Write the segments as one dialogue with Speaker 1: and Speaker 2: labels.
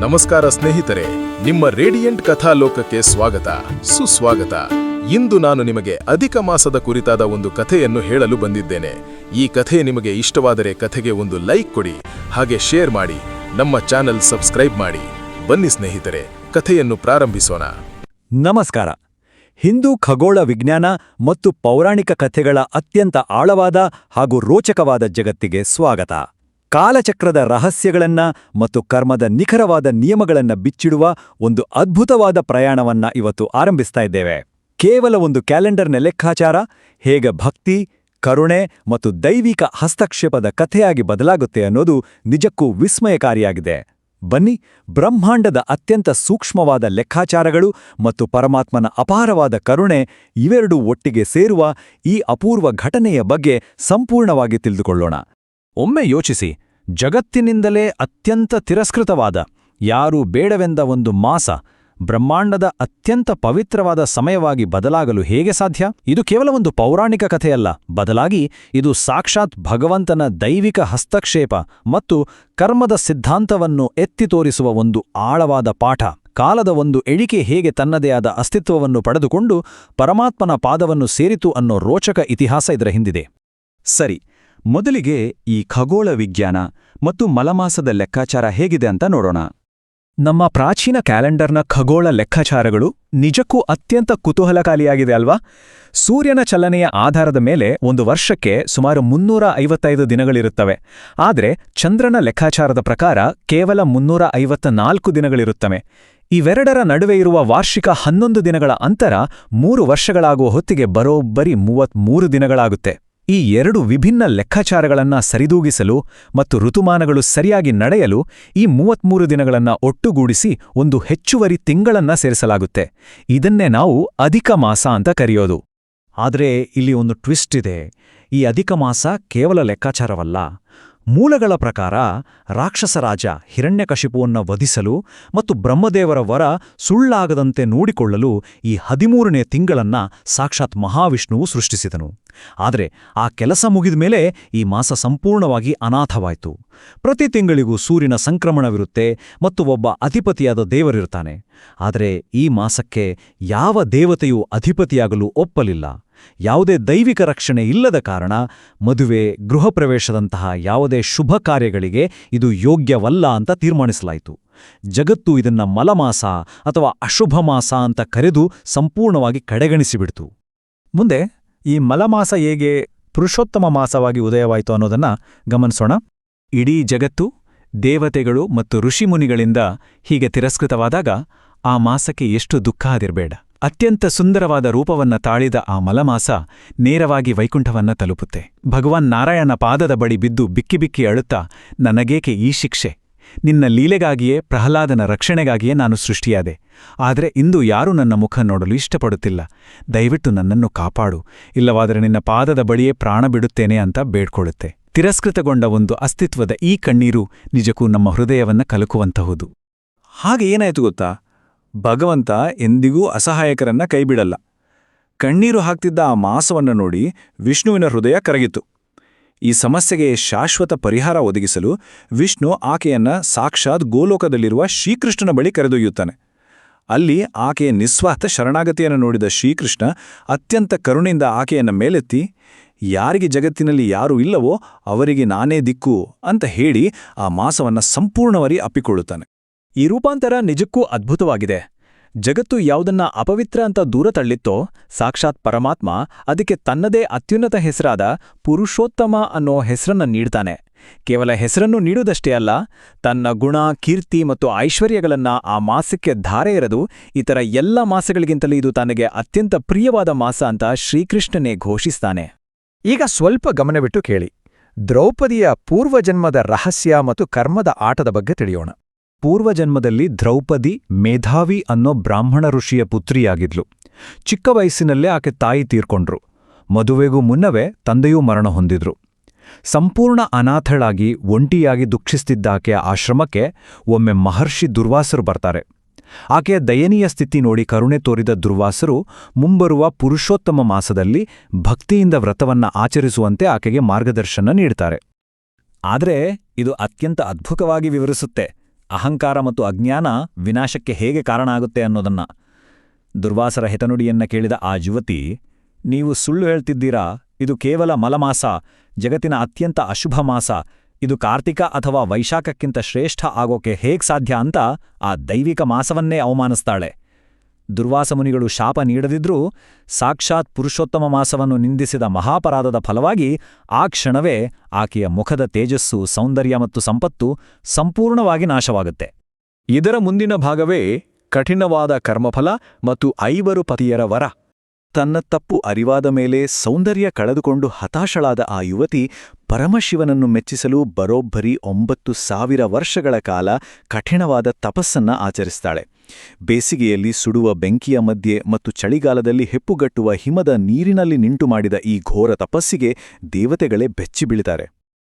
Speaker 1: ನಮಸ್ಕಾರ ಸ್ನೇಹಿತರೆ, ನಿಮ್ಮ ರೇಡಿಯಂಟ್ ಕಥಾಲೋಕಕ್ಕೆ ಸ್ವಾಗತ, ಸುಸ್ವಾಗತ. ಇಂದು ನಾನು ನಿಮಗೆ ಅಧಿಕ ಮಾಸದ ಕುರಿತಾದ ಒಂದು ಕಥೆಯನ್ನು ಹೇಳಲು ಬಂದಿದ್ದೇನೆ. ಈ ಕಥೆ ನಿಮಗೆ ಇಷ್ಟವಾದರೆ ಕಥೆಗೆ ಒಂದು ಲೈಕ್ ಕೊಡಿ, ಹಾಗೆ ಶೇರ್ ಮಾಡಿ, ನಮ್ಮ ಚಾನೆಲ್ ಸಬ್ಸ್ಕ್ರೈಬ್ ಮಾಡಿ. ಬನ್ನಿ ಸ್ನೇಹಿತರೆ, ಕಥೆಯನ್ನು ಪ್ರಾರಂಭಿಸೋಣ.
Speaker 2: ನಮಸ್ಕಾರ. ಹಿಂದೂ ಖಗೋಳ ವಿಜ್ಞಾನ ಮತ್ತು ಪೌರಾಣಿಕ ಕಥೆಗಳ ಅತ್ಯಂತ ಆಳವಾದ ಹಾಗೂ ರೋಚಕವಾದ ಜಗತ್ತಿಗೆ ಸ್ವಾಗತ. ಕಾಲಚಕ್ರದ ರಹಸ್ಯಗಳನ್ನ ಮತ್ತು ಕರ್ಮದ ನಿಖರವಾದ ನಿಯಮಗಳನ್ನ ಬಿಚ್ಚಿಡುವ ಒಂದು ಅದ್ಭುತವಾದ ಪ್ರಯಾಣವನ್ನ ಇವತ್ತು ಆರಂಭಿಸ್ತಾ ಇದ್ದೇವೆ. ಕೇವಲ ಒಂದು ಕ್ಯಾಲೆಂಡರ್ನ ಲೆಕ್ಕಾಚಾರ ಹೇಗೆ ಭಕ್ತಿ, ಕರುಣೆ ಮತ್ತು ದೈವಿಕ ಹಸ್ತಕ್ಷೇಪದ ಕಥೆಯಾಗಿ ಬದಲಾಗುತ್ತೆ ಅನ್ನೋದು ನಿಜಕ್ಕೂ ವಿಸ್ಮಯಕಾರಿಯಾಗಿದೆ. ಬನ್ನಿ, ಬ್ರಹ್ಮಾಂಡದ ಅತ್ಯಂತ ಸೂಕ್ಷ್ಮವಾದ ಲೆಕ್ಕಾಚಾರಗಳು ಮತ್ತು ಪರಮಾತ್ಮನ ಅಪಾರವಾದ ಕರುಣೆ ಇವೆರಡೂ ಒಟ್ಟಿಗೆ ಸೇರುವ ಈ ಅಪೂರ್ವ ಘಟನೆಯ ಬಗ್ಗೆ ಸಂಪೂರ್ಣವಾಗಿ ತಿಳಿದುಕೊಳ್ಳೋಣ. ಒಮ್ಮೆ ಯೋಚಿಸಿ, ಜಗತ್ತಿನಿಂದಲೇ ಅತ್ಯಂತ ತಿರಸ್ಕೃತವಾದ, ಯಾರೂ ಬೇಡವೆಂದ ಒಂದು ಮಾಸ ಬ್ರಹ್ಮಾಂಡದ ಅತ್ಯಂತ ಪವಿತ್ರವಾದ ಸಮಯವಾಗಿ ಬದಲಾಗಲು ಹೇಗೆ ಸಾಧ್ಯ? ಇದು ಕೇವಲ ಒಂದು ಪೌರಾಣಿಕ ಕಥೆಯಲ್ಲ, ಬದಲಾಗಿ ಇದು ಸಾಕ್ಷಾತ್ ಭಗವಂತನ ದೈವಿಕ ಹಸ್ತಕ್ಷೇಪ ಮತ್ತು ಕರ್ಮದ ಸಿದ್ಧಾಂತವನ್ನು ಎತ್ತಿ ತೋರಿಸುವ ಒಂದು ಆಳವಾದ ಪಾಠ. ಕಾಲದ ಒಂದು ಎಳಿಕೆ ಹೇಗೆ ತನ್ನದೇ ಆದ ಅಸ್ತಿತ್ವವನ್ನು ಪಡೆದುಕೊಂಡು ಪರಮಾತ್ಮನ ಪಾದವನ್ನು ಸೇರಿತು ಅನ್ನೋ ರೋಚಕ ಇತಿಹಾಸ ಇದರ ಹಿಂದಿದೆ. ಸರಿ, ಮೊದಲಿಗೆ ಈ ಖಗೋಳ ವಿಜ್ಞಾನ ಮತ್ತು ಮಲಮಾಸದ ಲೆಕ್ಕಾಚಾರ ಹೇಗಿದೆ ಅಂತ ನೋಡೋಣ. ನಮ್ಮ ಪ್ರಾಚೀನ ಕ್ಯಾಲೆಂಡರ್ನ ಖಗೋಳ ಲೆಕ್ಕಾಚಾರಗಳು ನಿಜಕ್ಕೂ ಅತ್ಯಂತ ಕುತೂಹಲಕಾರಿಯಾಗಿದೆ ಅಲ್ವಾ? ಸೂರ್ಯನ ಚಲನೆಯ ಆಧಾರದ ಮೇಲೆ ಒಂದು ವರ್ಷಕ್ಕೆ ಸುಮಾರು 355 ದಿನಗಳಿರುತ್ತವೆ. ಆದರೆ ಚಂದ್ರನ ಲೆಕ್ಕಾಚಾರದ ಪ್ರಕಾರ ಕೇವಲ 354 ದಿನಗಳಿರುತ್ತವೆ. ಇವೆರಡರ ನಡುವೆ ಇರುವ ವಾರ್ಷಿಕ 11 ದಿನಗಳ ಅಂತರ 3 ವರ್ಷಗಳಾಗುವ ಹೊತ್ತಿಗೆ ಬರೋಬ್ಬರಿ 33 ದಿನಗಳಾಗುತ್ತೆ. ಈ ಎರಡು ವಿಭಿನ್ನ ಲೆಕ್ಕಾಚಾರಗಳನ್ನ ಸರಿದೂಗಿಸಲು ಮತ್ತು ಋತುಮಾನಗಳು ಸರಿಯಾಗಿ ನಡೆಯಲು ಈ 33 ದಿನಗಳನ್ನ ಒಟ್ಟುಗೂಡಿಸಿ ಒಂದು ಹೆಚ್ಚುವರಿ ತಿಂಗಳನ್ನ ಸೇರಿಸಲಾಗುತ್ತೆ. ಇದನ್ನೇ ನಾವು ಅಧಿಕ ಮಾಸ ಅಂತ ಕರೆಯೋದು. ಆದರೆ ಇಲ್ಲಿ ಒಂದು ಟ್ವಿಸ್ಟ್ ಇದೆ. ಈ ಅಧಿಕ ಮಾಸ ಕೇವಲ ಲೆಕ್ಕಾಚಾರವಲ್ಲ. ಮೂಲಗಳ ಪ್ರಕಾರ ರಾಕ್ಷಸ ರಾಜ ಹಿರಣ್ಯಕಶಿಪುವನ್ನು ವಧಿಸಲು ಮತ್ತು ಬ್ರಹ್ಮದೇವರ ವರ ಸುಳ್ಳಾಗದಂತೆ ನೋಡಿಕೊಳ್ಳಲು ಈ 13ನೇ ತಿಂಗಳನ್ನ ಸಾಕ್ಷಾತ್ ಮಹಾವಿಷ್ಣುವು ಸೃಷ್ಟಿಸಿದನು. ಆದರೆ ಆ ಕೆಲಸ ಮುಗಿದ ಮೇಲೆ ಈ ಮಾಸ ಸಂಪೂರ್ಣವಾಗಿ ಅನಾಥವಾಯಿತು. ಪ್ರತಿ ತಿಂಗಳಿಗೂ ಸೂರ್ಯನ ಸಂಕ್ರಮಣವಿರುತ್ತೆ ಮತ್ತು ಒಬ್ಬ ಅಧಿಪತಿಯಾದ ದೇವರಿರ್ತಾನೆ. ಆದರೆ ಈ ಮಾಸಕ್ಕೆ ಯಾವ ದೇವತೆಯೂ ಅಧಿಪತಿಯಾಗಲು ಒಪ್ಪಲಿಲ್ಲ. ಯಾವುದೇ ದೈವಿಕ ರಕ್ಷಣೆ ಇಲ್ಲದ ಕಾರಣ ಮದುವೆ, ಗೃಹ ಪ್ರವೇಶದಂತಹ ಯಾವುದೇ ಶುಭ ಕಾರ್ಯಗಳಿಗೆ ಇದು ಯೋಗ್ಯವಲ್ಲ ಅಂತ ತೀರ್ಮಾನಿಸಲಾಯಿತು. ಜಗತ್ತು ಇದನ್ನ ಮಲಮಾಸ ಅಥವಾ ಅಶುಭ ಮಾಸ ಅಂತ ಕರೆದು ಸಂಪೂರ್ಣವಾಗಿ ಕಡೆಗಣಿಸಿಬಿಡ್ತು. ಮುಂದೆ ಈ ಮಲಮಾಸ ಹೇಗೆ ಪುರುಷೋತ್ತಮ ಮಾಸವಾಗಿ ಉದಯವಾಯಿತು ಅನ್ನೋದನ್ನ ಗಮನಿಸೋಣ. ಇಡೀ ಜಗತ್ತು ದೇವತೆಗಳು ಮತ್ತು ಋಷಿಮುನಿಗಳಿಂದ ಹೀಗೆ ತಿರಸ್ಕೃತವಾದಾಗ ಆ ಮಾಸಕ್ಕೆ ಎಷ್ಟು ದುಃಖ ಆದಿರಬೇಡ. ಅತ್ಯಂತ ಸುಂದರವಾದ ರೂಪವನ್ನ ತಾಳಿದ ಆ ಮಲಮಾಸ ನೇರವಾಗಿ ವೈಕುಂಠವನ್ನ ತಲುಪುತ್ತೆ. ಭಗವಾನ್ ನಾರಾಯಣನ ಪಾದದ ಬಳಿ ಬಿದ್ದು ಬಿಕ್ಕಿ ಬಿಕ್ಕಿ ಅಳುತ್ತಾ, ನನಗೇಕೆ ಈ ಶಿಕ್ಷೆ? ನಿನ್ನ ಲೀಲೆಗಾಗಿಯೇ, ಪ್ರಹ್ಲಾದನ ರಕ್ಷಣೆಗಾಗಿಯೇ ನಾನು ಸೃಷ್ಟಿಯಾದೆ. ಆದರೆ ಇಂದು ಯಾರೂ ನನ್ನ ಮುಖ ನೋಡಲು ಇಷ್ಟಪಡುತ್ತಿಲ್ಲ. ದಯವಿಟ್ಟು ನನ್ನನ್ನು ಕಾಪಾಡು, ಇಲ್ಲವಾದರೆ ನಿನ್ನ ಪಾದದ ಬಳಿಯೇ ಪ್ರಾಣ ಬಿಡುತ್ತೇನೆ ಅಂತ ಬೇಡ್ಕೊಳ್ಳುತ್ತೆ. ತಿರಸ್ಕೃತಗೊಂಡ ಒಂದು ಅಸ್ತಿತ್ವದ ಈ ಕಣ್ಣೀರು ನಿಜಕ್ಕೂ ನಮ್ಮ ಹೃದಯವನ್ನ ಕಲಕುವಂತಹುದು. ಹಾಗೆ ಏನಾಯ್ತು ಗೊತ್ತಾ? ಭಗವಂತ ಎಂದಿಗೂ ಅಸಹಾಯಕರನ್ನ ಕೈಬಿಡಲ್ಲ. ಕಣ್ಣೀರು ಹಾಕ್ತಿದ್ದ ಆ ಮಾಸವನ್ನು ನೋಡಿ ವಿಷ್ಣುವಿನ ಹೃದಯ ಕರಗಿತು. ಈ ಸಮಸ್ಯೆಗೆ ಶಾಶ್ವತ ಪರಿಹಾರ ಒದಗಿಸಲು ವಿಷ್ಣು ಆಕೆಯನ್ನ ಸಾಕ್ಷಾತ್ ಗೋಲೋಕದಲ್ಲಿರುವ ಶ್ರೀಕೃಷ್ಣನ ಬಳಿ ಕರೆದೊಯ್ಯುತ್ತಾನೆ. ಅಲ್ಲಿ ಆಕೆಯ ನಿಸ್ವಾರ್ಥ ಶರಣಾಗತಿಯನ್ನು ನೋಡಿದ ಶ್ರೀಕೃಷ್ಣ ಅತ್ಯಂತ ಕರುಣೆಯಿಂದ ಆಕೆಯನ್ನ ಮೇಲೆತ್ತಿ, ಯಾರಿಗೆ ಜಗತ್ತಿನಲ್ಲಿ ಯಾರೂ ಇಲ್ಲವೋ ಅವರಿಗೆ ನಾನೇ ದಿಕ್ಕು ಅಂತ ಹೇಳಿ ಆ ಮಾಸವನ್ನ ಸಂಪೂರ್ಣವಾಗಿ ಅಪ್ಪಿಕೊಳ್ಳುತ್ತಾನೆ. ಈ ರೂಪಾಂತರ ನಿಜಕ್ಕೂ ಅದ್ಭುತವಾಗಿದೆ. ಜಗತ್ತು ಯಾವುದನ್ನ ಅಪವಿತ್ರ ಅಂತ ದೂರ ತಳ್ಳಿತ್ತೋ, ಸಾಕ್ಷಾತ್ ಪರಮಾತ್ಮ ಅದಕ್ಕೆ ತನ್ನದೇ ಅತ್ಯುನ್ನತ ಹೆಸರಾದ ಪುರುಷೋತ್ತಮ ಅನ್ನೋ ಹೆಸರನ್ನ ನೀಡ್ತಾನೆ. ಕೇವಲ ಹೆಸರನ್ನು ನೀಡುವುದಷ್ಟೇ ಅಲ್ಲ, ತನ್ನ ಗುಣ, ಕೀರ್ತಿ ಮತ್ತು ಐಶ್ವರ್ಯಗಳನ್ನ ಆ ಮಾಸಕ್ಕೆ ಧಾರೆ ಎರೆದು ಇತರ ಎಲ್ಲ ಮಾಸಗಳಿಗಿಂತಲೂ ಇದು ತನಗೆ ಅತ್ಯಂತ ಪ್ರಿಯವಾದ ಮಾಸ ಅಂತ ಶ್ರೀಕೃಷ್ಣನೇ ಘೋಷಿಸ್ತಾನೆ.
Speaker 3: ಈಗ ಸ್ವಲ್ಪ ಗಮನವಿಟ್ಟು ಕೇಳಿ. ದ್ರೌಪದಿಯ ಪೂರ್ವಜನ್ಮದ ರಹಸ್ಯ ಮತ್ತು ಕರ್ಮದ ಆಟದ ಬಗ್ಗೆ ತಿಳಿಯೋಣ.
Speaker 2: ಪೂರ್ವಜನ್ಮದಲ್ಲಿ ದ್ರೌಪದಿ ಮೇಧಾವಿ ಅನ್ನೋ ಬ್ರಾಹ್ಮಣ ಋಷಿಯ ಪುತ್ರಿಯಾಗಿದ್ಲು. ಚಿಕ್ಕ ವಯಸ್ಸಿನಲ್ಲೇ ಆಕೆ ತಾಯಿ ತೀರ್ಕೊಂಡ್ರು. ಮದುವೆಗೂ ಮುನ್ನವೇ ತಂದೆಯೂ ಮರಣ ಹೊಂದಿದ್ರು. ಸಂಪೂರ್ಣ ಅನಾಥಳಾಗಿ ಒಂಟಿಯಾಗಿ ದುಃಖಿಸ್ತಿದ್ದಾಕೆಯ ಆಶ್ರಮಕ್ಕೆ ಒಮ್ಮೆ ಮಹರ್ಷಿ ದುರ್ವಾಸರು ಬರ್ತಾರೆ. ಆಕೆಯ ದಯನೀಯ ಸ್ಥಿತಿ ನೋಡಿ ಕರುಣೆ ತೋರಿದ ದುರ್ವಾಸರು ಮುಂಬರುವ ಪುರುಷೋತ್ತಮ ಮಾಸದಲ್ಲಿ ಭಕ್ತಿಯಿಂದ ವ್ರತವನ್ನ ಆಚರಿಸುವಂತೆ ಆಕೆಗೆ ಮಾರ್ಗದರ್ಶನ ನೀಡ್ತಾರೆ. ಆದರೆ ಇದು ಅತ್ಯಂತ ಅದ್ಭುತವಾಗಿ ವಿವರಿಸುತ್ತೆ. ಅಹಂಕಾರ ಮತ್ತು ಅಜ್ಞಾನ ವಿನಾಶಕ್ಕೆ ಹೇಗೆ ಕಾರಣ ಆಗುತ್ತೆ ಅನ್ನೋದನ್ನ. ದುರ್ವಾಸರ ಹಿತನುಡಿಯನ್ನ ಕೇಳಿದ ಆ ಯುವತಿ, ನೀವು ಸುಳ್ಳು ಹೇಳ್ತಿದ್ದೀರಾ, ಇದು ಕೇವಲ ಮಲಮಾಸ, ಜಗತ್ತಿನ ಅತ್ಯಂತ ಅಶುಭ ಮಾಸ, ಇದು ಕಾರ್ತಿಕ ಅಥವಾ ವೈಶಾಖಕ್ಕಿಂತ ಶ್ರೇಷ್ಠ ಆಗೋಕೆ ಹೇಗ್ ಸಾಧ್ಯ ಅಂತ ಆ ದೈವಿಕ ಮಾಸವನ್ನೇ ಅವಮಾನಿಸ್ತಾಳೆ. ದುರ್ವಾಸ ಮುನಿಗಳು ಶಾಪ ನೀಡದಿದ್ರೂ ಸಾಕ್ಷಾತ್ ಪುರುಷೋತ್ತಮ ಮಾಸವನ್ನು ನಿಂದಿಸಿದ ಮಹಾಪರಾಧದ ಫಲವಾಗಿ ಆ ಕ್ಷಣವೇ ಆಕೆಯ ಮುಖದ ತೇಜಸ್ಸು, ಸೌಂದರ್ಯ ಮತ್ತು ಸಂಪತ್ತು ಸಂಪೂರ್ಣವಾಗಿ ನಾಶವಾಗುತ್ತೆ.
Speaker 3: ಇದರ ಮುಂದಿನ ಭಾಗವೇ ಕಠಿಣವಾದ ಕರ್ಮಫಲ ಮತ್ತು 5 ಪತಿಯರ ವರ.
Speaker 2: ತನ್ನ ತಪ್ಪು ಅರಿವಾದ ಮೇಲೆ ಸೌಂದರ್ಯ ಕಳೆದುಕೊಂಡು ಹತಾಶಳಾದ ಆ ಯುವತಿ ಪರಮಶಿವನನ್ನು ಮೆಚ್ಚಿಸಲು ಬರೋಬ್ಬರಿ 9,000 ವರ್ಷಗಳ ಕಾಲ ಕಠಿಣವಾದ ತಪಸ್ಸನ್ನ ಆಚರಿಸ್ತಾಳೆ. ಬೇಸಿಗೆಯಲ್ಲಿ ಸುಡುವ ಬೆಂಕಿಯ ಮಧ್ಯೆ ಮತ್ತು ಚಳಿಗಾಲದಲ್ಲಿ ಹೆಪ್ಪುಗಟ್ಟುವ ಹಿಮದ ನೀರಿನಲ್ಲಿ ನಿಂಟು ಮಾಡಿದ ಈ ಘೋರ ತಪಸ್ಸಿಗೆ ದೇವತೆಗಳೇ ಬೆಚ್ಚಿಬೀಳ್ತಾರೆ.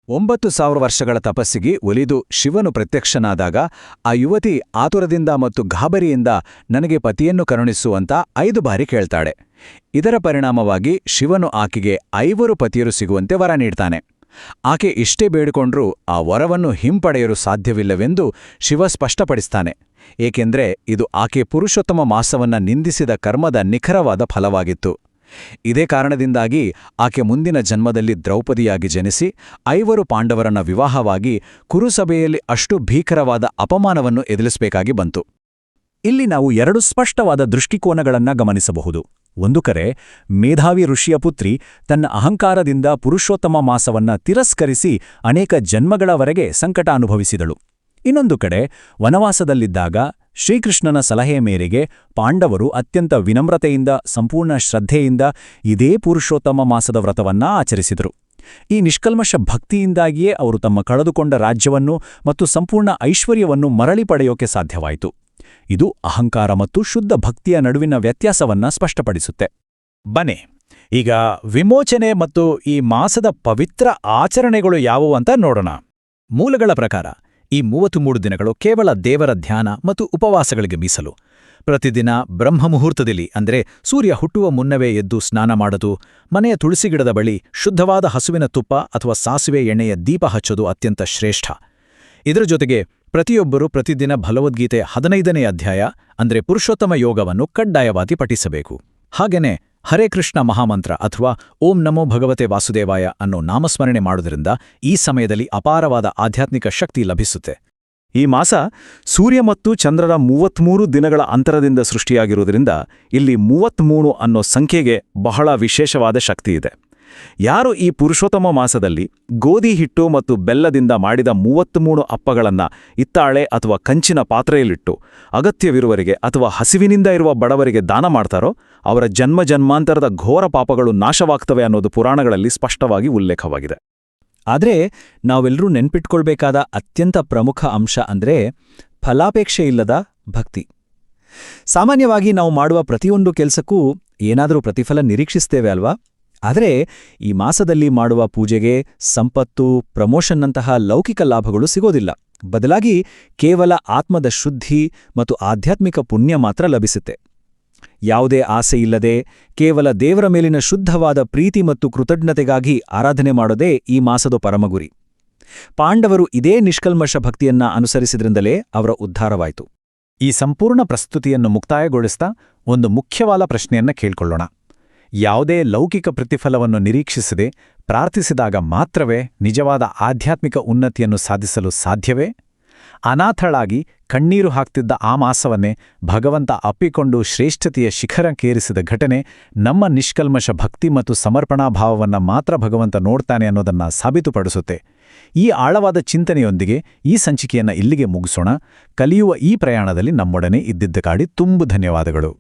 Speaker 2: 9,000 ವರ್ಷಗಳ ತಪಸ್ಸಿಗೆ ಒಲಿದು ಶಿವನು ಪ್ರತ್ಯಕ್ಷನಾದಾಗ ಆ ಯುವತಿ ಆತುರದಿಂದ ಮತ್ತು ಗಾಬರಿಯಿಂದ ನನಗೆ ಪತಿಯನ್ನು ಕರುಣಿಸು ಅಂತ 5 ಬಾರಿ ಕೇಳ್ತಾಳೆ. ಇದರ ಪರಿಣಾಮವಾಗಿ ಶಿವನು ಆಕೆಗೆ 5 ಪತಿಯರು ಸಿಗುವಂತೆ ವರ ನೀಡ್ತಾನೆ. ಆಕೆ ಇಷ್ಟೇ ಬೇಡಿಕೊಂಡ್ರೂ ಆ ವರವನ್ನು ಹಿಂಪಡೆಯಲು ಸಾಧ್ಯವಿಲ್ಲವೆಂದು ಶಿವ ಸ್ಪಷ್ಟಪಡಿಸ್ತಾನೆ. ಏಕೆಂದ್ರೆ ಇದು ಆಕೆ ಪುರುಷೋತ್ತಮ ಮಾಸವನ್ನ ನಿಂದಿಸಿದ ಕರ್ಮದ ನಿಖರವಾದ ಫಲವಾಗಿತ್ತು. ಇದೇ ಕಾರಣದಿಂದಾಗಿ ಆಕೆ ಮುಂದಿನ ಜನ್ಮದಲ್ಲಿ ದ್ರೌಪದಿಯಾಗಿ ಜನಿಸಿ 5 ಪಾಂಡವರನ್ನ ವಿವಾಹವಾಗಿ ಕುರುಸಭೆಯಲ್ಲಿ ಅಷ್ಟು ಭೀಕರವಾದ ಅಪಮಾನವನ್ನು ಎದುರಿಸಬೇಕಾಗಿ ಬಂತು. ಇಲ್ಲಿ ನಾವು 2 ಸ್ಪಷ್ಟವಾದ ದೃಷ್ಟಿಕೋನಗಳನ್ನ ಗಮನಿಸಬಹುದು. ಒಂದು ಕಡೆ ಮೇಧಾವಿ ಋಷಿಯ ಪುತ್ರಿ ತನ್ನ ಅಹಂಕಾರದಿಂದ ಪುರುಷೋತ್ತಮ ಮಾಸವನ್ನ ತಿರಸ್ಕರಿಸಿ ಅನೇಕ ಜನ್ಮಗಳವರೆಗೆ ಸಂಕಟ ಅನುಭವಿಸಿದಳು. ಇನ್ನೊಂದು ಕಡೆ ವನವಾಸದಲ್ಲಿದ್ದಾಗ ಶ್ರೀಕೃಷ್ಣನ ಸಲಹೆಯ ಮೇರೆಗೆ ಪಾಂಡವರು ಅತ್ಯಂತ ವಿನಮ್ರತೆಯಿಂದ, ಸಂಪೂರ್ಣ ಶ್ರದ್ಧೆಯಿಂದ ಇದೇ ಪುರುಷೋತ್ತಮ ಮಾಸದ ವ್ರತವನ್ನ ಆಚರಿಸಿದರು. ಈ ನಿಷ್ಕಲ್ಮಶ ಭಕ್ತಿಯಿಂದಾಗಿಯೇ ಅವರು ತಮ್ಮ ಕಳೆದುಕೊಂಡ ರಾಜ್ಯವನ್ನು ಮತ್ತು ಸಂಪೂರ್ಣ ಐಶ್ವರ್ಯವನ್ನು ಮರಳಿ ಪಡೆಯೋಕೆ ಸಾಧ್ಯವಾಯಿತು. ಇದು ಅಹಂಕಾರ ಮತ್ತು ಶುದ್ಧ ಭಕ್ತಿಯ ನಡುವಿನ ವ್ಯತ್ಯಾಸವನ್ನ ಸ್ಪಷ್ಟಪಡಿಸುತ್ತೆ. ಬನ್ನಿ, ಈಗ ವಿಮೋಚನೆ ಮತ್ತು ಈ ಮಾಸದ ಪವಿತ್ರ ಆಚರಣೆಗಳು ಯಾವುವು ಅಂತ ನೋಡೋಣ. ಮೂಲಗಳ ಪ್ರಕಾರ ಈ 33 ದಿನಗಳು ಕೇವಲ ದೇವರ ಧ್ಯಾನ ಮತ್ತು ಉಪವಾಸಗಳಿಗೆ ಮೀಸಲು. ಪ್ರತಿದಿನ ಬ್ರಹ್ಮಮುಹೂರ್ತದಲ್ಲಿ, ಅಂದರೆ ಸೂರ್ಯ ಹುಟ್ಟುವ ಮುನ್ನವೇ ಎದ್ದು ಸ್ನಾನ ಮಾಡೋದು, ಮನೆಯ ತುಳಸಿಗಿಡದ ಬಳಿ ಶುದ್ಧವಾದ ಹಸುವಿನ ತುಪ್ಪ ಅಥವಾ ಸಾಸಿವೆ ಎಣ್ಣೆಯ ದೀಪ ಹಚ್ಚೋದು ಅತ್ಯಂತ ಶ್ರೇಷ್ಠ. ಇದರ ಜೊತೆಗೆ ಪ್ರತಿಯೊಬ್ಬರೂ ಪ್ರತಿದಿನ ಭಗವದ್ಗೀತೆ 15ನೇ ಅಧ್ಯಾಯ, ಅಂದರೆ ಪುರುಷೋತ್ತಮ ಯೋಗವನ್ನು ಕಡ್ಡಾಯವಾಗಿ ಪಠಿಸಬೇಕು. ಹಾಗೇನೆ ಹರೇ ಕೃಷ್ಣ ಮಹಾಮಂತ್ರ ಅಥವಾ ಓಂ ನಮೋ ಭಗವತೆ ವಾಸುದೇವಾಯ ಅನ್ನೋ ನಾಮಸ್ಮರಣೆ ಮಾಡೋದ್ರಿಂದ ಈ ಸಮಯದಲ್ಲಿ ಅಪಾರವಾದ ಆಧ್ಯಾತ್ಮಿಕ ಶಕ್ತಿ ಲಭಿಸುತ್ತೆ. ಈ ಮಾಸ ಸೂರ್ಯ ಮತ್ತು ಚಂದ್ರರ 33 ದಿನಗಳ ಅಂತರದಿಂದ ಸೃಷ್ಟಿಯಾಗಿರುವುದರಿಂದ ಇಲ್ಲಿ 33 ಅನ್ನೋ ಸಂಖ್ಯೆಗೆ ಬಹಳ ವಿಶೇಷವಾದ ಶಕ್ತಿಯಿದೆ. ಯಾರು ಈ ಪುರುಷೋತ್ತಮ ಮಾಸದಲ್ಲಿ ಗೋಧಿ ಹಿಟ್ಟು ಮತ್ತು ಬೆಲ್ಲದಿಂದ ಮಾಡಿದ 33 ಅಪ್ಪಗಳನ್ನ ಹಿತ್ತಾಳೆ ಅಥವಾ ಕಂಚಿನ ಪಾತ್ರೆಯಲ್ಲಿಟ್ಟು ಅಗತ್ಯವಿರುವವರಿಗೆ ಅಥವಾ ಹಸಿವಿನಿಂದ ಇರುವ ಬಡವರಿಗೆ ದಾನ ಮಾಡ್ತಾರೋ ಅವರ ಜನ್ಮಾಂತರದ ಘೋರ ಪಾಪಗಳು ನಾಶವಾಗ್ತವೆ ಅನ್ನೋದು ಪುರಾಣಗಳಲ್ಲಿ ಸ್ಪಷ್ಟವಾಗಿ ಉಲ್ಲೇಖವಾಗಿದೆ. ಆದರೆ ನಾವೆಲ್ಲರೂ ನೆನ್ಪಿಟ್ಕೊಳ್ಬೇಕಾದ ಅತ್ಯಂತ ಪ್ರಮುಖ ಅಂಶ ಅಂದ್ರೆ ಫಲಾಪೇಕ್ಷೆ ಇಲ್ಲದ ಭಕ್ತಿ. ಸಾಮಾನ್ಯವಾಗಿ ನಾವು ಮಾಡುವ ಪ್ರತಿಯೊಂದು ಕೆಲಸಕ್ಕೂ ಏನಾದರೂ ಪ್ರತಿಫಲ ನಿರೀಕ್ಷಿಸ್ತೇವೆ ಅಲ್ವಾ? ಆದರೆ ಈ ಮಾಸದಲ್ಲಿ ಮಾಡುವ ಪೂಜೆಗೆ ಸಂಪತ್ತು, ಪ್ರಮೋಷನ್ನಂತಹ ಲೌಕಿಕ ಲಾಭಗಳು ಸಿಗೋದಿಲ್ಲ. ಬದಲಾಗಿ ಕೇವಲ ಆತ್ಮದ ಶುದ್ಧಿ ಮತ್ತು ಆಧ್ಯಾತ್ಮಿಕ ಪುಣ್ಯ ಮಾತ್ರ ಲಭಿಸುತ್ತೆ. ಯಾವುದೇ ಆಸೆ ಇಲ್ಲದೆ ಕೇವಲ ದೇವರ ಮೇಲಿನ ಶುದ್ಧವಾದ ಪ್ರೀತಿ ಮತ್ತು ಕೃತಜ್ಞತೆಗಾಗಿ ಆರಾಧನೆ ಮಾಡೋದೇ ಈ ಮಾಸದ ಪರಮಗುರಿ. ಪಾಂಡವರು ಇದೇ ನಿಷ್ಕಲ್ಮಶ ಭಕ್ತಿಯನ್ನ ಅನುಸರಿಸಿದ್ರಿಂದಲೇ ಅವರ ಉದ್ಧಾರವಾಯಿತು. ಈ ಸಂಪೂರ್ಣ ಪ್ರಸ್ತುತಿಯನ್ನು ಮುಕ್ತಾಯಗೊಳಿಸ್ತಾ ಒಂದು ಮುಖ್ಯವಾದ ಪ್ರಶ್ನೆಯನ್ನ ಕೇಳ್ಕೊಳ್ಳೋಣ. ಯಾವುದೇ ಲೌಕಿಕ ಪ್ರತಿಫಲವನ್ನು ನಿರೀಕ್ಷಿಸದೆ ಪ್ರಾರ್ಥಿಸಿದಾಗ ಮಾತ್ರವೇ ನಿಜವಾದ ಆಧ್ಯಾತ್ಮಿಕ ಉನ್ನತಿಯನ್ನು ಸಾಧಿಸಲು ಸಾಧ್ಯವೇ? ಅನಾಥಳಾಗಿ ಕಣ್ಣೀರು ಹಾಕ್ತಿದ್ದ ಆ ಮಾಸವನ್ನೇ ಭಗವಂತ ಅಪ್ಪಿಕೊಂಡು ಶ್ರೇಷ್ಠತೆಯ ಶಿಖರಕ್ಕೇರಿಸಿದ ಘಟನೆ ನಮ್ಮ ನಿಷ್ಕಲ್ಮಶ ಭಕ್ತಿ ಮತ್ತು ಸಮರ್ಪಣಾಭಾವವನ್ನು ಮಾತ್ರ ಭಗವಂತ ನೋಡ್ತಾನೆ ಅನ್ನೋದನ್ನ ಸಾಬೀತುಪಡಿಸುತ್ತೆ. ಈ ಆಳವಾದ ಚಿಂತನೆಯೊಂದಿಗೆ ಈ ಸಂಚಿಕೆಯನ್ನು ಇಲ್ಲಿಗೆ ಮುಗಿಸೋಣ. ಕಲಿಯುವ ಈ ಪ್ರಯಾಣದಲ್ಲಿ ನಮ್ಮೊಡನೆ ಇದ್ದಿದ್ದಕ್ಕಾಗಿ ತುಂಬ ಧನ್ಯವಾದಗಳು.